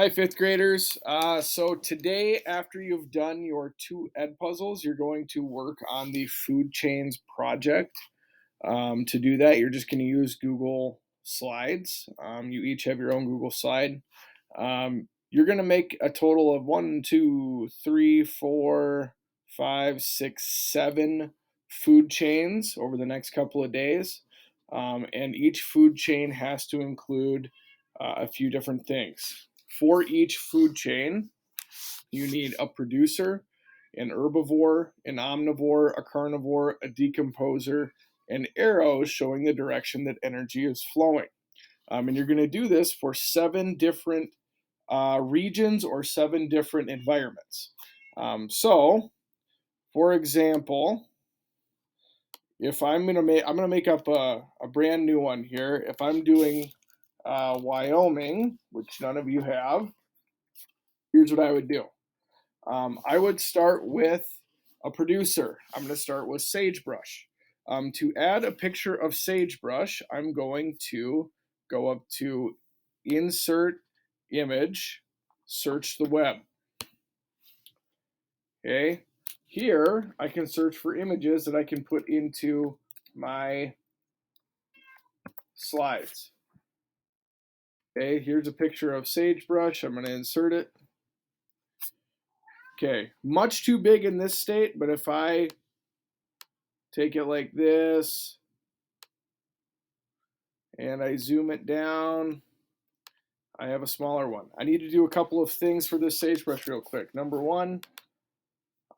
Hi, fifth graders. So today, after you've done your two ed puzzles, you're going to work on the food chains project. To do that, you're just going to use Google Slides. You each have your own Google slide. You're going to make a total of 7 food chains over the next couple of days. And each food chain has to include a few different things. For each food chain, you need a producer, an herbivore, an omnivore, a carnivore, a decomposer, and arrows showing the direction that energy is flowing. And you're going to do this for 7 different regions or 7 different environments. So, for example, if I'm going to make up a brand new one here. If I'm doing Wyoming, which none of you have, here's what I would do. I would start with a producer. I'm going to start with sagebrush. To add a picture of sagebrush, I'm going to go up to Insert Image, search the web. Okay, here I can search for images that I can put into my slides. Okay, here's a picture of sagebrush. I'm going to insert it. Okay, much too big in this state, but if I take it like this and I zoom it down, I have a smaller one. I need to do a couple of things for this sagebrush real quick. Number one,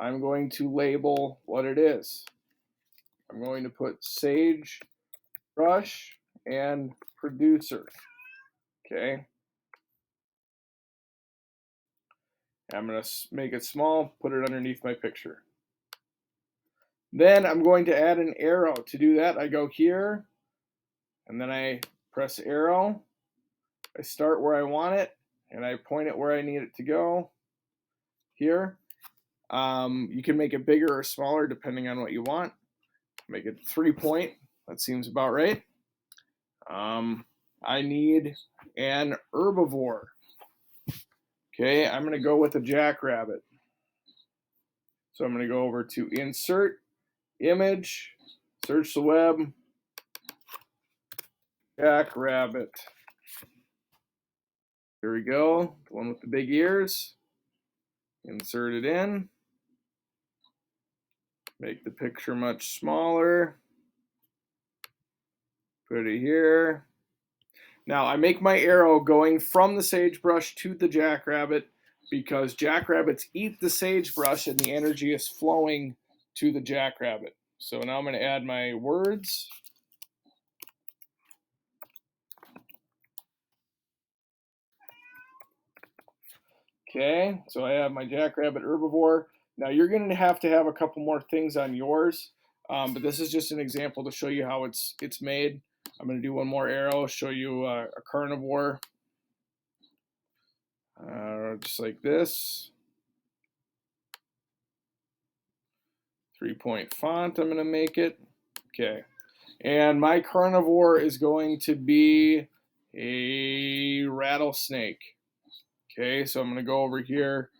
I'm going to label what it is. I'm going to put sagebrush and producer. Okay. I'm going to make it small, put it underneath my picture. Then I'm going to add an arrow. To do that, I go here, and then I press arrow. I start where I want it, and I point it where I need it to go. Here. You can make it bigger or smaller depending on what you want. Make it 3-point. That seems about right. I need an herbivore. Okay, I'm going to go with a jackrabbit. So I'm going to go over to Insert, Image, search the web, jackrabbit. Here we go, the one with the big ears. Insert it in. Make the picture much smaller. Put it here. Now I make my arrow going from the sagebrush to the jackrabbit because jackrabbits eat the sagebrush and the energy is flowing to the jackrabbit. So now I'm going to add my words. Okay, so I have my jackrabbit herbivore. Now you're going to have a couple more things on yours, but this is just an example to show you how it's made. I'm going to do one more arrow, show you a carnivore, just like this. 3-point font, I'm going to make it. Okay, and my carnivore is going to be a rattlesnake. Okay, so I'm going to go over here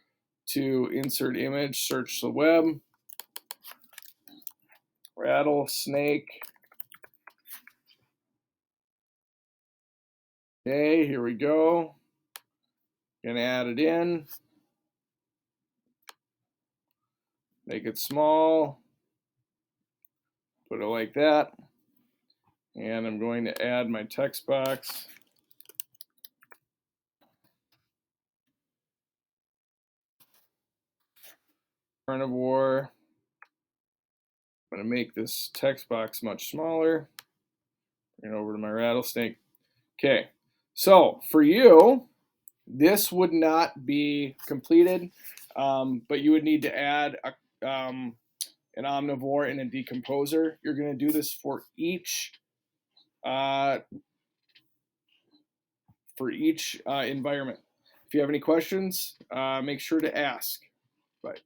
to Insert Image, search the web, rattlesnake. Okay, here we go. Gonna add it in. Make it small. Put it like that. And I'm going to add my text box. Carnivore. I'm gonna make this text box much smaller. Bring it over to my rattlesnake. Okay, so for you, this would not be completed, but you would need to add an omnivore and a decomposer. You're going to do this for each environment. If you have any questions, make sure to ask. Bye.